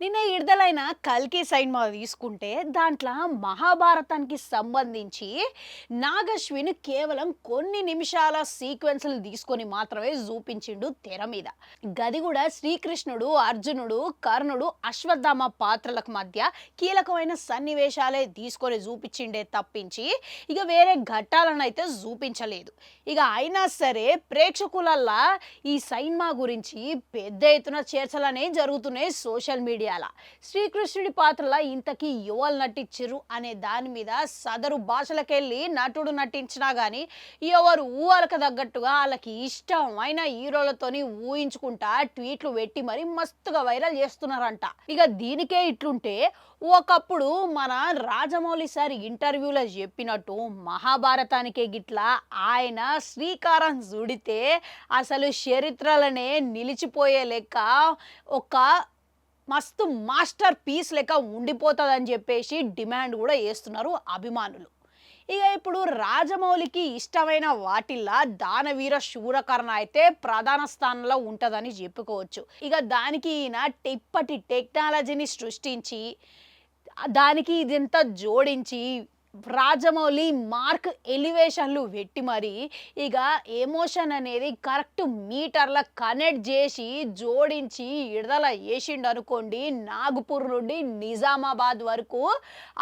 నిన్న విడుదలైన కల్కి సినిమా తీసుకుంటే దాంట్లో మహాభారతానికి సంబంధించి నాగశ్విన్ కేవలం కొన్ని నిమిషాల సీక్వెన్స్లు తీసుకొని మాత్రమే చూపించిండు తెర మీద. గది కూడా శ్రీకృష్ణుడు, అర్జునుడు, కర్ణుడు, అశ్వత్థామ పాత్రలకు మధ్య కీలకమైన సన్నివేశాలే తీసుకొని చూపించిండే తప్పించి ఇక వేరే ఘట్టాలను అయితే చూపించలేదు. ఇక అయినా సరే ప్రేక్షకులల్లా ఈ సినిమా గురించి పెద్ద ఎత్తున చర్చలనే జరుగుతున్నాయి సోషల్ మీడియాలో. శ్రీకృష్ణుడి పాత్రలా ఇంతకీ ఎవరు నటించరు అనే దాని మీద సదరు భాషలకెళ్ళి నటుడు నటించినా గానీ ఎవరు ఊహలకు తగ్గట్టుగా వాళ్ళకి ఇష్టమైన హీరోలతోని ఊహించుకుంటా ట్వీట్లు పెట్టి మరి మస్తుగా వైరల్ చేస్తున్నారంట. ఇక దీనికే ఇట్లుంటే ఒకప్పుడు మన రాజమౌళి సార్ ఇంటర్వ్యూలో చెప్పినట్టు మహాభారతానికే గిట్లా ఆయన శ్రీకారం చుడితే అసలు చరిత్రలనే నిలిచిపోయే లెక్క ఒక మస్తు మాస్టర్ పీస్ లెక్క ఉండిపోతుందని చెప్పేసి డిమాండ్ కూడా చేస్తున్నారు అభిమానులు. ఇక ఇప్పుడు రాజమౌళికి ఇష్టమైన వాటిల్లా దానవీర శూరకర్ణ అయితే ప్రధాన స్థానంలో ఉంటుందని చెప్పుకోవచ్చు. ఇక దానికి ఈయన ఇప్పటి టెక్నాలజీని సృష్టించి దానికి ఇదంతా జోడించి రాజమౌళి మార్క్ ఎలివేషన్లు పెట్టి మరి ఇక ఎమోషన్ అనేది కరెక్ట్ మీటర్ల కనెక్ట్ చేసి జోడించి విడుదల చేసిండు అనుకోండి. నాగపూర్ నుండి నిజామాబాద్ వరకు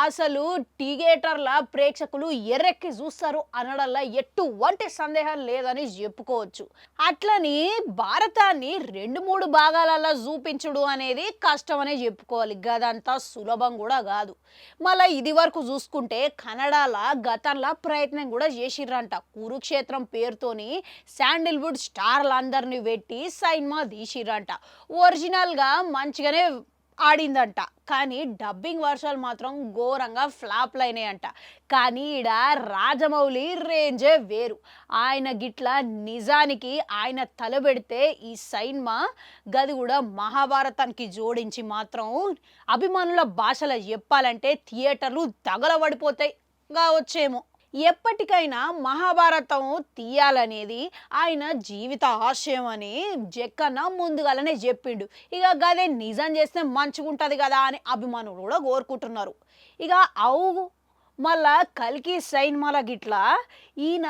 అసలు థియేటర్ల ప్రేక్షకులు ఎర్రెక్కి చూస్తారు అనడంలో ఎటువంటి సందేహం లేదని చెప్పుకోవచ్చు. అట్లని భారతాన్ని 2-3 భాగాలలో చూపించుడు అనేది కష్టమనే చెప్పుకోవాలి. గదంతా సులభం కూడా కాదు. మళ్ళీ ఇది వరకు చూసుకుంటే కన్నడల గతంలో ప్రయత్నం కూడా చేసిర్రంట. కురుక్షేత్రం పేరుతోని శాండిల్వుడ్ స్టార్లందరినీ పెట్టి సినిమా తీసిర్రంట. ఒరిజినల్గా మంచిగానే ఆడిందంట. కానీ డబ్బింగ్ వర్షాలు మాత్రం ఘోరంగా ఫ్లాప్లు అయినాయంట. కానీ ఈడ రాజమౌళి రేంజే వేరు. ఆయన గిట్ల నిజానికి ఆయన తలబెడితే ఈ సినిమా గది కూడా మహాభారతానికి జోడించి మాత్రం అభిమానుల భాషలో చెప్పాలంటే థియేటర్లు తగలబడిపోతాయి కావచ్చేమో. ఎప్పటికైనా మహాభారతం తీయాలనేది ఆయన జీవిత ఆశయం అని జక్కన్న ముందుగానే చెప్పిండు. ఇక గదే నిజం చేస్తే మంచిగుంటుంది కదా అని అభిమానులు కూడా కోరుకుంటున్నారు. ఇక మళ్ళా కల్కి సినిమాల గిట్లా ఈయన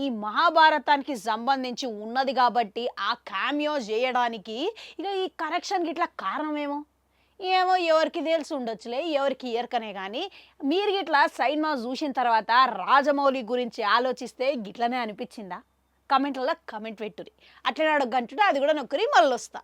ఈ మహాభారతానికి సంబంధించి ఉన్నది కాబట్టి ఆ క్యామియో చేయడానికి ఇక ఈ కరెక్షన్ గిట్లా కారణమేమో ఏమో ఎవరికి తెలిసి ఉండొచ్చులే, ఎవరికి ఎరకనే. కానీ మీరు గిట్లా సినిమా చూసిన తర్వాత రాజమౌళి గురించి ఆలోచిస్తే గిట్లనే అనిపించిందా? కమెంట్లలో కమెంట్ పెట్టుర్రి. అట్లనే అడగంటుంటే అది కూడా నొక్కరి మళ్ళీ వస్తా.